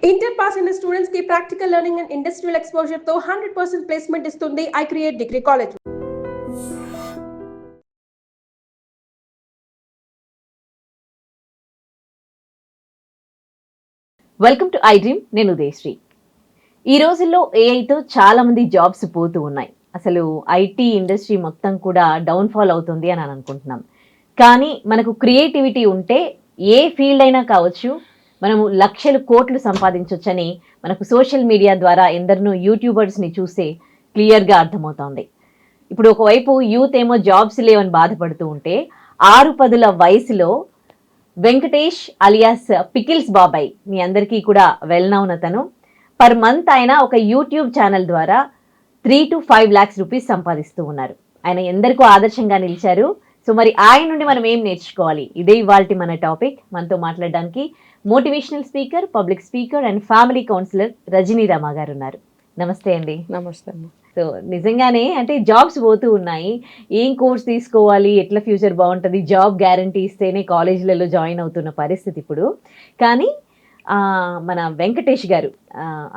Inter pass అయిన students కి practical learning and industrial exposure తో 100% ప్లేస్మెంట్ ఇస్తుంది I create degree college. Welcome to I dream. నేను ఉదయశ్రీ. ఈ రోజుల్లో ఏఐతో చాలా మంది జాబ్స్ పోతూ ఉన్నాయి. అసలు ఐటీ ఇండస్ట్రీ మొత్తం కూడా డౌన్ఫాల్ అవుతుంది అని అనుకుంటున్నాం. కానీ మనకు క్రియేటివిటీ ఉంటే ఏ ఫీల్డ్ అయినా కావచ్చు, మనము లక్షలు కోట్లు సంపాదించవచ్చని మనకు సోషల్ మీడియా ద్వారా ఎందరినో యూట్యూబర్స్ని చూస్తే క్లియర్గా అర్థమవుతోంది. ఇప్పుడు ఒకవైపు యూత్ ఏమో జాబ్స్ లేవని బాధపడుతూ ఉంటే 6-10 వయసులో వెంకటేష్ అలియాస్ పికిల్స్ బాబాయ్, మీ అందరికీ కూడా వెల్ నౌన్ అతను, పర్ మంత్ ఆయన ఒక యూట్యూబ్ ఛానల్ ద్వారా 3 to 5 lakhs రూపీస్ సంపాదిస్తూ ఉన్నారు. ఆయన ఎందరికో ఆదర్శంగా నిలిచారు. సో మరి ఆయన నుండి మనం ఏం నేర్చుకోవాలి, ఇదే ఇవాల్టి మన టాపిక్. మనతో మాట్లాడడానికి motivational speaker, public speaker and family counsellor Rajani Rama గారు ఉన్నారు. నమస్తే అండి. నమస్తే అమ్మ. సో నిజంగానే అంటే జాబ్స్ పోతూ ఉన్నాయి, ఏం కోర్స్ తీసుకోవాలి, ఎట్లా ఫ్యూచర్ బాగుంటుంది, జాబ్ గ్యారంటీ ఇస్తేనే కాలేజీలలో జాయిన్ అవుతున్న పరిస్థితి ఇప్పుడు. కానీ మన వెంకటేష్ గారు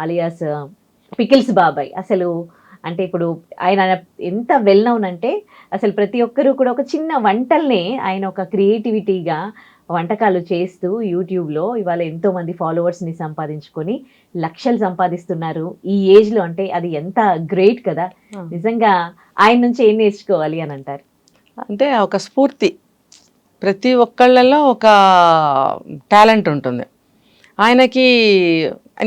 అలియాస్ పికిల్స్ బాబాయ్, అసలు అంటే ఇప్పుడు ఆయన ఎంత వెల్ నౌన్ అంటే అసలు ప్రతి ఒక్కరూ కూడా ఒక చిన్న వంటల్నే ఆయన ఒక క్రియేటివిటీగా వంటకాలు చేస్తూ యూట్యూబ్లో ఇవాళ ఎంతోమంది ఫాలోవర్స్ని సంపాదించుకొని లక్షలు సంపాదిస్తున్నారు ఈ ఏజ్లో. అంటే అది ఎంత గ్రేట్ కదా. నిజంగా ఆయన నుంచి ఏం నేర్చుకోవాలి అని అంటారు? అంటే ఒక స్ఫూర్తి, ప్రతి ఒక్కళ్ళలో ఒక టాలెంట్ ఉంటుంది. ఆయనకి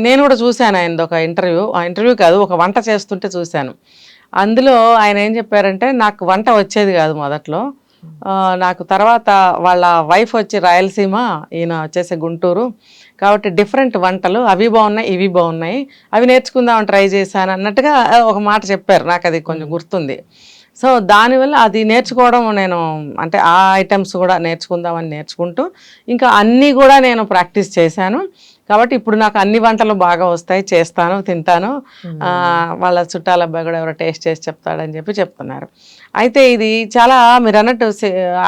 నేను కూడా చూశాను ఆయనది ఒక ఇంటర్వ్యూ కాదు, ఒక వంట చేస్తుంటే చూశాను. అందులో ఆయన ఏం చెప్పారంటే, నాకు వంట వచ్చేది కాదు మొదట్లో, నాకు తర్వాత వాళ్ళ వైఫ్ వచ్చి రాయలసీమ, ఈయన వచ్చేసి గుంటూరు, కాబట్టి డిఫరెంట్ వంటలు అవి బాగున్నాయి ఇవి బాగున్నాయి, అవి నేర్చుకుందామని ట్రై చేశాను అన్నట్టుగా ఒక మాట చెప్పారు. నాకు అది కొంచెం గుర్తుంది. సో దానివల్ల అది నేర్చుకోవడం, నేను అంటే ఆ ఐటమ్స్ కూడా నేర్చుకుంటూ ఇంకా అన్నీ కూడా నేను ప్రాక్టీస్ చేశాను. కాబట్టి ఇప్పుడు నాకు అన్ని వంటలు బాగా వస్తాయి, చేస్తాను, తింటాను. వాళ్ళ చుట్టాల అబ్బాయి కూడా ఎవరో టేస్ట్ చేసి చెప్తాడని చెప్తున్నారు. అయితే ఇది చాలా మీరు అన్నట్టు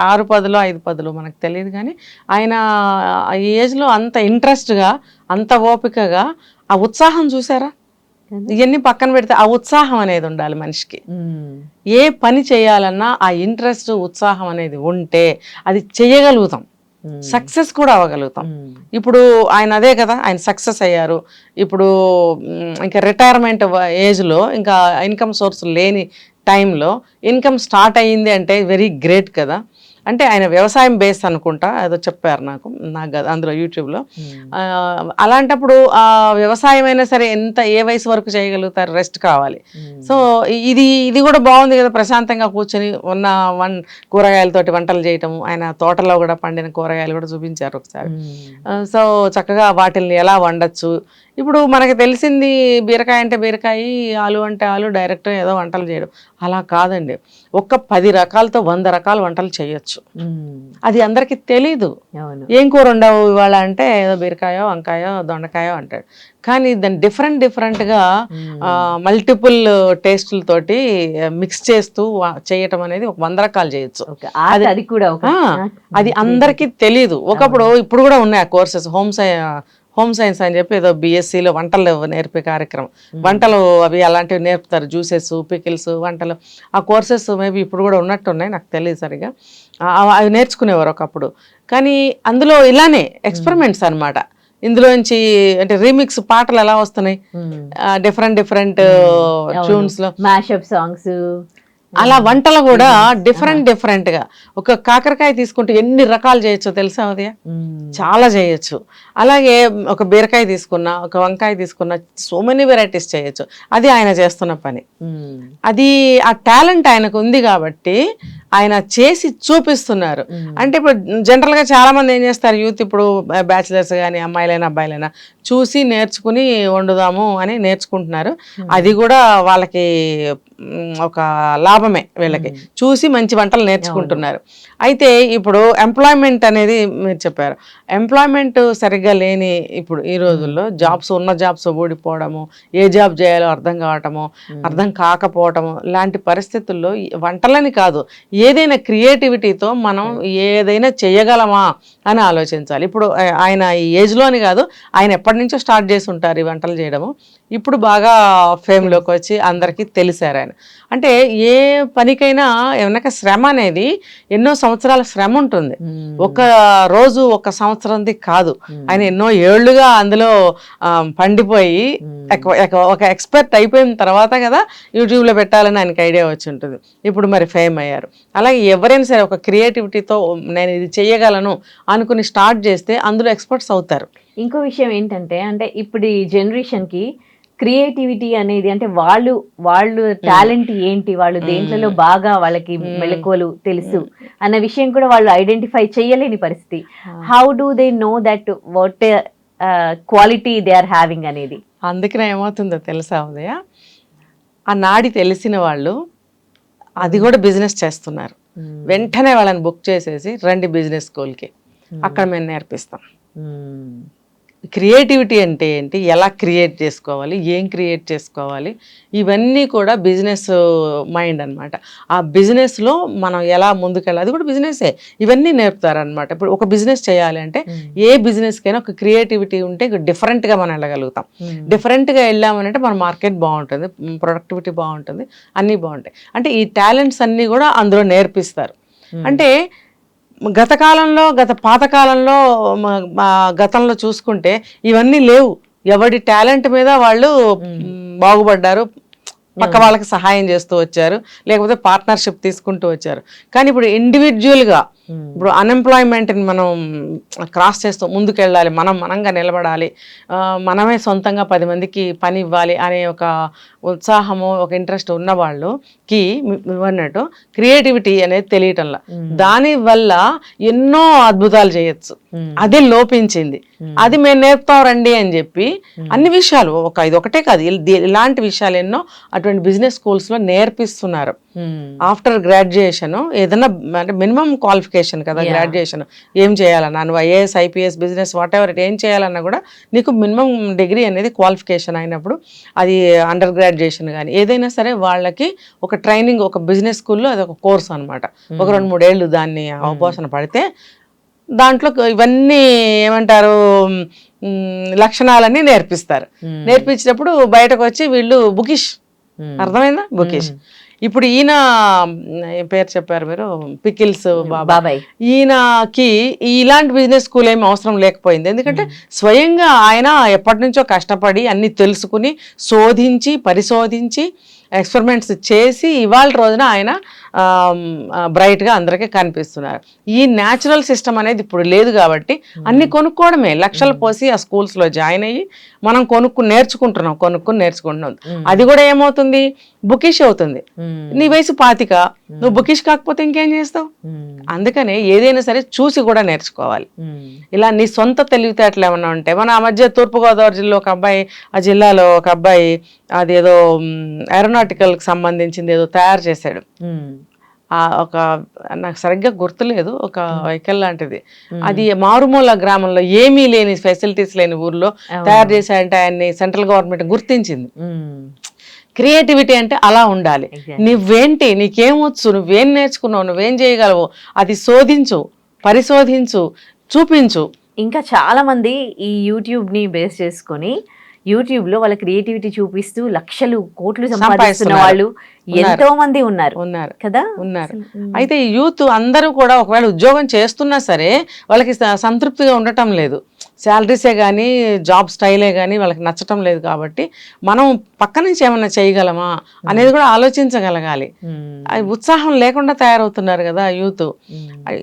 6-10 5-10 మనకు తెలియదు, కానీ ఆయన ఈ ఏజ్లో అంత ఇంట్రెస్ట్గా, అంత ఓపికగా, ఆ ఉత్సాహం చూసారా, ఇవన్నీ పక్కన పెడితే ఆ ఉత్సాహం అనేది ఉండాలి మనిషికి. ఏ పని చేయాలన్నా ఆ ఇంట్రెస్ట్, ఉత్సాహం అనేది ఉంటే అది చేయగలుగుతాం, సక్సెస్ కూడా అవ్వగలుగుతాం. ఇప్పుడు ఆయన అదే కదా, ఆయన సక్సెస్ అయ్యారు. ఇప్పుడు ఇంకా రిటైర్మెంట్ ఏజ్లో ఇంకా ఇన్కమ్ సోర్స్ లేని టైంలో ఇన్కమ్ స్టార్ట్ అయ్యింది అంటే వెరీ గ్రేట్ కదా. అంటే ఆయన వ్యవసాయం బేస్ అనుకుంటా ఏదో చెప్పారు నాకు అందులో యూట్యూబ్లో. అలాంటప్పుడు ఆ వ్యవసాయం అయినా సరే ఏ వయసు వరకు చేయగలుగుతారు, రెస్ట్ కావాలి. సో ఇది కూడా బాగుంది కదా, ప్రశాంతంగా కూర్చొని ఉన్న కూరగాయలతోటి వంటలు చేయటము. ఆయన తోటలో కూడా పండిన కూరగాయలు కూడా చూపించారు ఒకసారి. సో చక్కగా వాటిని ఎలా వండొచ్చు. ఇప్పుడు మనకి తెలిసింది బీరకాయ అంటే బీరకాయ, ఆలు అంటే ఆలు, డైరెక్ట్ ఏదో వంటలు చేయడం. అలా కాదండి, ఒక్క 10 రకాలతో 100 రకాల వంటలు చేయొచ్చు. అది అందరికీ తెలీదు. ఏం కూర ఉండవు ఇవాళ అంటే ఏదో బీరకాయో, వంకాయో, దొండకాయో అంటాడు. కానీ దాన్ని డిఫరెంట్గా మల్టిపుల్ టేస్టులతోటి మిక్స్ చేస్తూ చేయటం అనేది ఒక 100 రకాలు చేయొచ్చు. అది అందరికీ తెలీదు. ఇప్పుడు కూడా ఉన్నాయి ఆ కోర్సెస్, హోమ్ సైన్స్ అని చెప్పి ఏదో BScలో వంటలు నేర్పే కార్యక్రమం, వంటలు అవి అలాంటివి నేర్పుతారు, జ్యూసెస్, పికిల్స్, వంటలు. ఆ కోర్సెస్ మేబీ ఇప్పుడు కూడా ఉన్నట్టున్నాయి, నాకు తెలియదు సరిగా. అవి నేర్చుకునేవారు ఒకప్పుడు. కానీ అందులో ఇలానే ఎక్స్పెరిమెంట్స్ అనమాట. ఇందులోంచి అంటే రీమిక్స్ పాటలు ఎలా వస్తున్నాయి, డిఫరెంట్ ట్యూన్స్ లో మ్యాషప్ సాంగ్స్, అలా వంటలు కూడా డిఫరెంట్గా. ఒక కాకరకాయ తీసుకుంటే ఎన్ని రకాలు చేయొచ్చో తెలుసా ఉదయ, చాలా చేయొచ్చు. అలాగే ఒక బీరకాయ తీసుకున్నా, ఒక వంకాయ తీసుకున్నా, సో మెనీ వెరైటీస్ చేయొచ్చు. అది ఆయన చేస్తున్న పని. అది ఆ టాలెంట్ ఆయనకు ఉంది కాబట్టి ఆయన చేసి చూపిస్తున్నారు. అంటే ఇప్పుడు జనరల్గా చాలా మంది ఏం చేస్తారు, యూత్ ఇప్పుడు బ్యాచిలర్స్ కానీ అమ్మాయిలైనా అబ్బాయిలైనా చూసి నేర్చుకుని వండుదాము అని నేర్చుకుంటున్నారు. అది కూడా వాళ్ళకి ఒక లాభమే, వీళ్ళకి చూసి మంచి వంటలు నేర్చుకుంటున్నారు. అయితే ఇప్పుడు ఎంప్లాయ్మెంట్ అనేది మీరు చెప్పారు, ఎంప్లాయ్మెంట్ సరిగ్గా లేని ఇప్పుడు ఈ రోజుల్లో ఉన్న జాబ్స్ ఊడిపోవడము, ఏ జాబ్ చేయాలో అర్థం కాకపోవటము లాంటి పరిస్థితుల్లో వంటలని కాదు, ఏదైనా క్రియేటివిటీతో మనం ఏదైనా చేయగలమా అని ఆలోచించాలి. ఇప్పుడు ఆయన ఈ ఏజ్లోని కాదు, ఆయన ఎప్పటి నుంచో స్టార్ట్ చేసి ఉంటారు ఈ వంటలు చేయడము. ఇప్పుడు బాగా ఫేమ్లోకి వచ్చి అందరికీ తెలిసారు ఆయన. అంటే ఏ పనికైనా వెనక శ్రమ అనేది ఎన్నో సంవత్సరాల శ్రమ ఉంటుంది. ఒక రోజు ఒక సంవత్సరంది కాదు. ఆయన ఎన్నో ఏళ్లుగా అందులో పండిపోయి ఒక ఎక్స్పర్ట్ అయిపోయిన తర్వాత కదా యూట్యూబ్లో పెట్టాలని ఆయనకి ఐడియా వచ్చి ఉంటుంది. ఇప్పుడు మరి ఫేమ్ అయ్యారు. అలాగే ఎవరైనా సరే ఒక క్రియేటివిటీతో నేను ఇది చేయగలను అనుకుని స్టార్ట్ చేస్తే అందులో ఎక్స్పర్ట్స్ అవుతారు. ఇంకో విషయం ఏంటంటే, అంటే ఇప్పుడు ఈ జనరేషన్కి క్రియేటివిటీ అనేది అంటే వాళ్ళు టాలెంట్ ఏంటి, వాళ్ళు దేంట్లో బాగా వాళ్ళకి మెళకువలు తెలుసు అన్న విషయం కూడా వాళ్ళు ఐడెంటిఫై చేయలేని పరిస్థితి. How do they know that what quality they are having అనేది? అందుకనే ఏమవుతుందో తెలుసా ఉదయ, ఆ నాడి తెలిసిన వాళ్ళు అది కూడా బిజినెస్ చేస్తున్నారు. వెంటనే వాళ్ళని బుక్ చేసేసి రండి బిజినెస్ స్కూల్కి, అక్కడ మేము నేర్పిస్తాం. క్రియేటివిటీ అంటే ఏంటి, ఎలా క్రియేట్ చేసుకోవాలి, ఏం క్రియేట్ చేసుకోవాలి, ఇవన్నీ కూడా బిజినెస్ మైండ్ అనమాట. ఆ బిజినెస్లో మనం ఎలా ముందుకెళ్ళాలి, అది కూడా బిజినెసే. ఇవన్నీ నేర్పుతారనమాట. ఇప్పుడు ఒక బిజినెస్ చేయాలి అంటే ఏ బిజినెస్కైనా ఒక క్రియేటివిటీ ఉంటే డిఫరెంట్గా మనం వెళ్ళగలుగుతాం. డిఫరెంట్గా వెళ్ళామనంటే మన మార్కెట్ బాగుంటుంది, ప్రొడక్టివిటీ బాగుంటుంది, అన్నీ బాగుంటాయి. అంటే ఈ టాలెంట్స్ అన్నీ కూడా అందులో నేర్పిస్తారు. అంటే పాతకాలంలో గతంలో చూసుకుంటే ఇవన్నీ లేవు. ఎవడి టాలెంట్ మీద వాళ్ళు బాగుపడ్డారు, పక్క వాళ్ళకి సహాయం చేస్తూ వచ్చారు, లేకపోతే పార్ట్నర్షిప్ తీసుకుంటూ వచ్చారు. కానీ ఇప్పుడు ఇండివిజువల్గా ఇప్పుడు అన్ఎంప్లాయ్మెంట్ని మనం క్రాస్ చేస్తూ ముందుకెళ్ళాలి, మనంగా నిలబడాలి, మనమే సొంతంగా 10 మందికి పని ఇవ్వాలి అనే ఒక ఉత్సాహము, ఒక ఇంట్రెస్ట్ ఉన్న వాళ్ళకి అన్నట్టు క్రియేటివిటీ అనేది తెలియటంలా. దానివల్ల ఎన్నో అద్భుతాలు చేయొచ్చు. అదే లోపించింది. అది మేము నేర్పుతాం రండి అని చెప్పి అన్ని విషయాలు ఇది ఒకటే కాదు, ఇలాంటి విషయాలు ఎన్నో అటువంటి బిజినెస్ స్కూల్స్లో నేర్పిస్తున్నారు. ఆఫ్టర్ గ్రాడ్యుయేషన్ ఏదైనా అంటే మినిమం క్వాలిఫికేషన్ కదా గ్రాడ్యుయేషన్, ఏం చేయాలన్నా నువ్వు IAS IPS business what ever ఏం చేయాలన్నా కూడా నీకు మినిమం డిగ్రీ అనేది క్వాలిఫికేషన్ అయినప్పుడు అది అండర్ గ్రాడ్యుయేషన్ కానీ ఏదైనా సరే వాళ్ళకి ఒక ట్రైనింగ్, ఒక బిజినెస్ స్కూల్లో అది ఒక కోర్స్ అనమాట. ఒక 2-3 ఏళ్ళు దాన్ని అవపోసన పడితే దాంట్లో ఇవన్నీ ఏమంటారు లక్షణాలన్నీ నేర్పిస్తారు. నేర్పించినప్పుడు బయటకు వచ్చి వీళ్ళు బుకిష్, అర్థమైందా, బుకిష్. ఇప్పుడు ఈయన పేరు చెప్పారు మీరు, పికిల్స్ బాబాయ్, ఈయనకి ఇలాంటి బిజినెస్ స్కూల్ ఏమి అవసరం లేకపోయింది. ఎందుకంటే స్వయంగా ఆయన ఎప్పటి నుంచో కష్టపడి అన్ని తెలుసుకుని శోధించి పరిశోధించి ఎక్స్పెరిమెంట్స్ చేసి ఇవాళ రోజున ఆయన బ్రైట్గా అందరికీ కనిపిస్తున్నారు. ఈ న్యాచురల్ సిస్టమ్ అనేది ఇప్పుడు లేదు కాబట్టి అన్ని కొనుక్కోవడమే, లక్షలు పోసి ఆ స్కూల్స్లో జాయిన్ అయ్యి మనం కొనుక్కుని నేర్చుకుంటున్నాం. అది కూడా ఏమవుతుంది, బుకిష్ అవుతుంది. నీ వయసు 25, నువ్వు బుకిష్ కాకపోతే ఇంకేం చేస్తావు? అందుకనే ఏదైనా సరే చూసి కూడా నేర్చుకోవాలి. ఇలా నీ సొంత తెలివితేటలు ఏమన్నా ఉంటే, మన ఆ మధ్య తూర్పుగోదావరి జిల్లా ఒక అబ్బాయి, ఆ జిల్లాలో ఒక అబ్బాయి అదేదో ఏరోనాటికల్కి సంబంధించింది ఏదో తయారు చేశాడు. ఒక నాకు సరిగ్గా గుర్తులేదు, ఒక వెహికల్ లాంటిది. అది మారుమూల గ్రామంలో ఏమీ లేని ఫెసిలిటీస్ లేని ఊర్లో తయారు చేశాడంటే ఆయన్ని సెంట్రల్ గవర్నమెంట్ గుర్తించింది. క్రియేటివిటీ అంటే అలా ఉండాలి. నువ్వేంటి, నీకేమొచ్చు, నువ్వేం నేర్చుకున్నావు, నువ్వేం చేయగలవు, అది శోధించు, పరిశోధించు, చూపించు. ఇంకా చాలా మంది ఈ యూట్యూబ్ని బేస్ చేసుకొని యూట్యూబ్లో వాళ్ళ క్రియేటివిటీ చూపిస్తూ లక్షలు కోట్లు సంపాదిస్తున్న వాళ్ళు ఎంతో మంది ఉన్నారు కదా. ఉన్నారు. అయితే యూత్ అందరూ కూడా ఒకవేళ ఉద్యోగం చేస్తున్నా సరే వాళ్ళకి సంతృప్తిగా ఉండటం లేదు. శాలరీసే కానీ జాబ్ స్టైలే కానీ వాళ్ళకి నచ్చటం లేదు. కాబట్టి మనం పక్క నుంచి ఏమన్నా చేయగలమా అనేది కూడా ఆలోచించగలగాలి. ఉత్సాహం లేకుండా తయారవుతున్నారు కదా యూత్.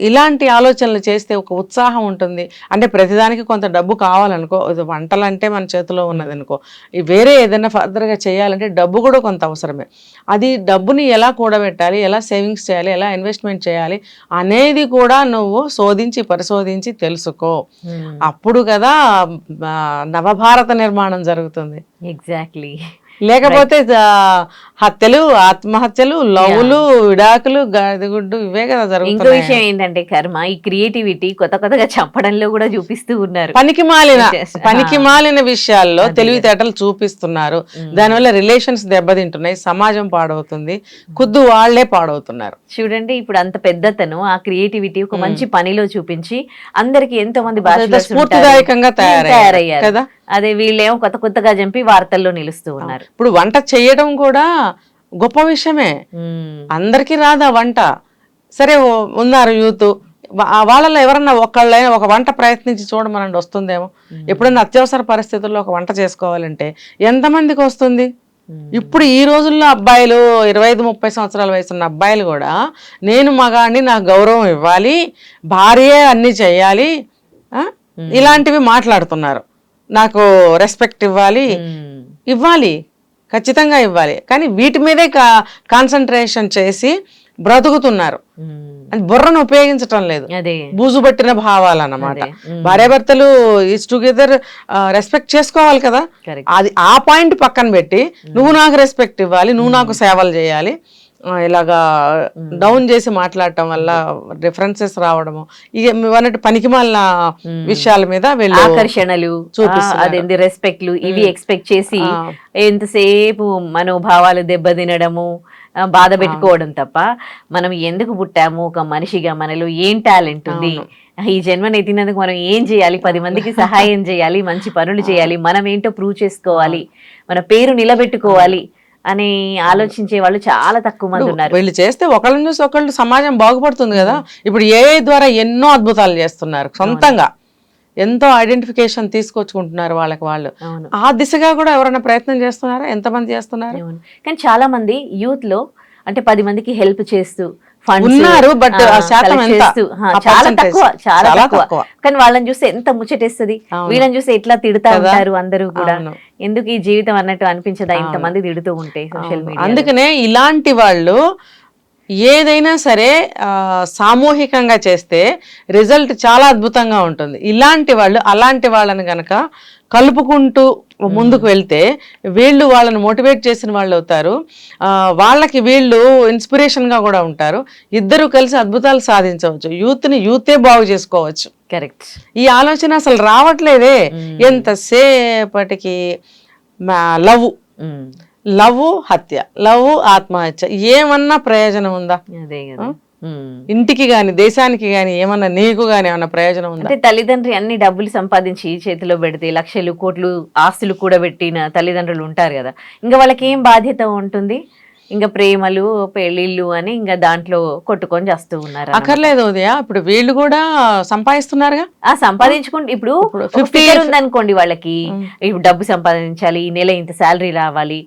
ఇలాంటి ఆలోచనలు చేస్తే ఒక ఉత్సాహం ఉంటుంది. అంటే ప్రతిదానికి కొంత డబ్బు కావాలనుకో, వంటలు అంటే మన చేతిలో ఉన్నది అనుకో, వేరే ఏదైనా ఫర్దర్గా చేయాలంటే డబ్బు కూడా కొంత అవసరమే. అది డబ్బుని ఎలా కూడబెట్టాలి, ఎలా సేవింగ్స్ చేయాలి, ఎలా ఇన్వెస్ట్మెంట్ చేయాలి అనేది కూడా నువ్వు శోధించి పరిశోధించి తెలుసుకో. అప్పుడు కదా నవభారత నిర్మాణం జరుగుతుంది. ఎగ్జాక్ట్లీ. లేకపోతే హత్యలు, ఆత్మహత్యలు, లవ్లు, విడాకులు, గాడిదగుడ్డు ఇవే కదా జరుగుతుంది. ఇంకో విషయం ఏంటంటే కర్మ, ఈ క్రియేటివిటీ కొత్తగా చెప్పడంలో కూడా చూపిస్తూ ఉన్నారు. పనికి మాలిన విషయాల్లో తెలివితేటలు చూపిస్తున్నారు. దానివల్ల రిలేషన్స్ దెబ్బతింటున్నాయి, సమాజం పాడవుతుంది, ఖుద్దు వాళ్లే పాడవుతున్నారు. చూడండి, ఇప్పుడు అంత పెద్దతను ఆ క్రియేటివిటీ ఒక మంచి పనిలో చూపించి అందరికి ఎంతో మంది స్ఫూర్తిదాయకంగా తయారయ్యారు కదా. అదే వీళ్ళేమో కొత్తగా చంపి వార్తల్లో నిలుస్తూ ఉన్నారు. ఇప్పుడు వంట చేయడం కూడా గొప్ప విషయమే. అందరికీ రాదా వంట? సరే ఉన్నారు యూత్, వాళ్ళలో ఎవరన్నా ఒకళ్ళైనా ఒక వంట ప్రయత్నించి చూడమనండి, వస్తుందేమో. ఎప్పుడన్నా అత్యవసర పరిస్థితుల్లో ఒక వంట చేసుకోవాలంటే ఎంతమందికి వస్తుంది? ఇప్పుడు ఈ రోజుల్లో అబ్బాయిలు 25-30 సంవత్సరాల వయసున్న అబ్బాయిలు కూడా నేను మగాడిని, నాకు గౌరవం ఇవ్వాలి, భార్యే అన్ని చెయ్యాలి, ఇలాంటివి మాట్లాడుతున్నారు. నాకు రెస్పెక్ట్ ఇవ్వాలి, ఖచ్చితంగా ఇవ్వాలి. కానీ వీటి మీదే కాన్సన్ట్రేషన్ చేసి బ్రతుకుతున్నారు. అది బుర్రను ఉపయోగించటం లేదు, బూజు పట్టిన భావాలు అన్నమాట. భార్యాభర్తలు ఈజ్ టుగెదర్ రెస్పెక్ట్ చేసుకోవాలి కదా. అది ఆ పాయింట్ పక్కన పెట్టి నువ్వు నాకు రెస్పెక్ట్ ఇవ్వాలి, నువ్వు నాకు సేవలు చేయాలి, ఇలాగా డౌన్ చేసి మాట్లాడటం వల్ల డిఫరెన్సెస్ రావడము, ఇక అన్నట్టు పనికిమాలిన విషయాల మీద వీళ్ళు ఆకర్షణలు చూపిస్తారు, రెస్పెక్ట్లు ఇవి ఎక్స్పెక్ట్ చేసి ఎంతసేపు మనోభావాలు దెబ్బతినడము, బాధ పెట్టుకోవడం తప్ప మనం ఎందుకు పుట్టాము, ఒక మనిషిగా మనలో ఏం టాలెంట్ ఉంది, ఈ జన్మను ఎత్తినందుకు మనం ఏం చేయాలి, 10 మందికి సహాయం చేయాలి, మంచి పనులు చేయాలి, మనం ఏంటో ప్రూవ్ చేసుకోవాలి, మన పేరు నిలబెట్టుకోవాలి అని ఆలోచించే వాళ్ళు చాలా తక్కువ మంది ఉన్నారు. వీళ్ళు చేస్తే ఒకళ్ళని చూసి ఒకళ్ళు సమాజం బాగుపడుతుంది కదా. ఇప్పుడు ఏఐ ద్వారా ఎన్నో అద్భుతాలు చేస్తున్నారు, సొంతంగా ఎంతో ఐడెంటిఫికేషన్ తీసుకొచ్చుకుంటున్నారు వాళ్ళకి వాళ్ళు. ఆ దిశగా కూడా ఎవరైనా ప్రయత్నం చేస్తున్నారా? ఎంతమంది చేస్తున్నారు? కానీ చాలా మంది యూత్ లో అంటే 10 మందికి హెల్ప్ చేస్తూ ఉన్నారు, బట్ చాలా తక్కువ. కానీ వాళ్ళని చూస్తే ఎంత ముచ్చటేస్తుంది, వీళ్ళని చూస్తే ఎట్లా తిడుతా ఉంటారు అందరూ కూడా. ఎందుకు ఈ జీవితం అన్నట్టు అనిపించదా ఇంతమంది తిడుతూ ఉంటే సోషల్ మీడియా? అందుకనే ఇలాంటి వాళ్ళు ఏదైనా సరే సామూహికంగా చేస్తే రిజల్ట్ చాలా అద్భుతంగా ఉంటుంది. ఇలాంటి వాళ్ళు అలాంటి వాళ్ళని గనక కలుపుకుంటూ ముందుకు వెళ్తే వీళ్ళు వాళ్ళని మోటివేట్ చేసిన వాళ్ళు అవుతారు, వాళ్ళకి వీళ్ళు ఇన్స్పిరేషన్గా కూడా ఉంటారు. ఇద్దరు కలిసి అద్భుతాలు సాధించవచ్చు, యూత్ని యూతే బాగు చేసుకోవచ్చు. కరెక్ట్. ఈ ఆలోచన అసలు రావట్లేదే. ఎంతసేపటికి లవ్ హత్య, లవ్ ఆత్మహత్య, ఏమన్నా ప్రయోజనం ఉందా? ఇంటికి గాని దేశానికి గాని ఏమన్నా నీకు గాని ఏమన్నా ప్రయోజనం ఉందా? అంటే తల్లిదండ్రి అన్ని డబ్బులు సంపాదించి చేతిలో పెడితే లక్షలు కోట్లు ఆస్తులు కూడా పెట్టిన తల్లిదండ్రులు ఉంటారు కదా, ఇంకా వాళ్ళకి ఏం బాధ్యత ఉంటుంది? ఇంకా ప్రేమలు పెళ్లిళ్ళు అని ఇంకా దాంట్లో కొట్టుకొని చేస్తూ ఉన్నారు. అక్కర్లేదు ఉదయ, ఇప్పుడు వీళ్ళు కూడా సంపాదిస్తున్నారుగా. సంపాదించుకుంటే ఇప్పుడు 50 ఉందనుకోండి వాళ్ళకి, ఇప్పుడు డబ్బు సంపాదించాలి, ఈ నెల ఇంత శాలరీ రావాలి,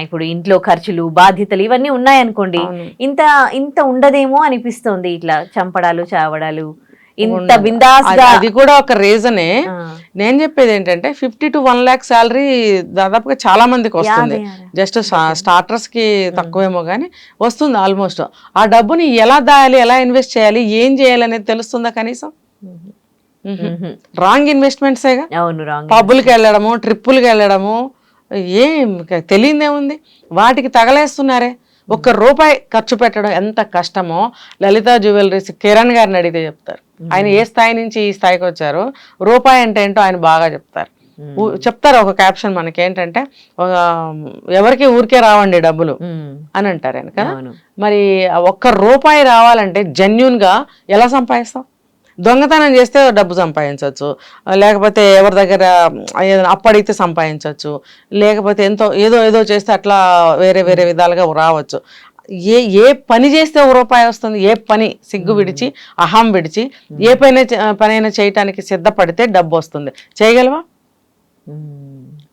ఇప్పుడు ఇంట్లో ఖర్చులు బాధ్యతలు ఇవన్నీ ఉన్నాయనుకోండి, ఇంత ఉండదేమో అనిపిస్తుంది. ఇట్లా చంపడాలు చావడాలు ఇంత బిందాస్గా, అది కూడా ఒక రీజనే. నేను చెప్పేది ఏంటంటే 50 to 1 lakh శాలరీ దాదాపుగా చాలా మందికి వస్తుంది. జస్ట్ స్టార్టర్స్ కి తక్కువేమో కానీ వస్తుంది ఆల్మోస్ట్. ఆ డబ్బుని ఎలా దాయాలి, ఎలా ఇన్వెస్ట్ చేయాలి, ఏం చేయాలి అనేది తెలుస్తుందా కనీసం? రాంగ్ ఇన్వెస్ట్మెంట్సేగా. పబ్బులకి వెళ్ళడము, ట్రిప్పులకి వెళ్ళడము, ఏం తెలియదేముంది, వాటికి తగలేస్తున్నారే. ₹1 ఖర్చు పెట్టడం ఎంత కష్టమో లలిత జ్యువెలరీస్ కిరణ్ గారిని అడిగితే చెప్తారు. ఆయన ఏ స్థాయి నుంచి ఈ స్థాయికి వచ్చారో, రూపాయి అంటే ఏంటో ఆయన బాగా చెప్తారు. ఒక క్యాప్షన్ మనకి ఏంటంటే, ఎవరికి ఊరికే రావండి డబ్బులు అని అంటారు ఆయన కదా. మరి ₹1 రావాలంటే జెన్యూన్ గా ఎలా సంపాదిస్తాం? దొంగతనం చేస్తే డబ్బు సంపాదించవచ్చు, లేకపోతే ఎవరి దగ్గర అప్పడిగితే సంపాదించవచ్చు, లేకపోతే ఏదో చేస్తే అట్లా వేరే విధాలుగా రావచ్చు. ఏ పని చేస్తే ₹1 వస్తుంది? ఏ పని సిగ్గు విడిచి అహం విడిచి ఏ పనైనా చేయటానికి సిద్ధపడితే డబ్బు వస్తుంది. చేయగలవా?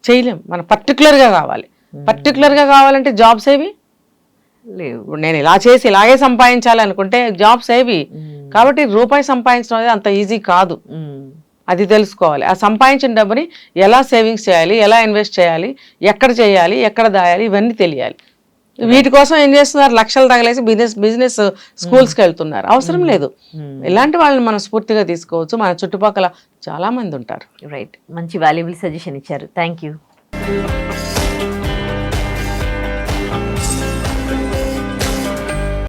చేయలేం. మనం పర్టికులర్గా కావాలి. పర్టికులర్గా కావాలంటే జాబ్స్ ఏవి లేవు. నేను ఇలా చేసి ఇలాగే సంపాదించాలి అనుకుంటే జాబ్స్ ఏవి? కాబట్టి ₹1 సంపాదించడం అనేది అంత ఈజీ కాదు, అది తెలుసుకోవాలి. ఆ సంపాదించిన డబ్బుని ఎలా సేవింగ్స్ చేయాలి, ఎలా ఇన్వెస్ట్ చేయాలి, ఎక్కడ చేయాలి, ఎక్కడ దాయాలి, ఇవన్నీ తెలియాలి. వీటి కోసం ఏం చేస్తున్నారు? లక్షలు తగలేసి బిజినెస్ స్కూల్స్కి వెళ్తున్నారు. అవసరం లేదు. ఇలాంటి వాళ్ళని మనం స్ఫూర్తిగా తీసుకోవచ్చు. మన చుట్టుపక్కల చాలా మంది ఉంటారు. రైట్. మంచి వాల్యుబుల్ సజెషన్ ఇచ్చారు. Thank you.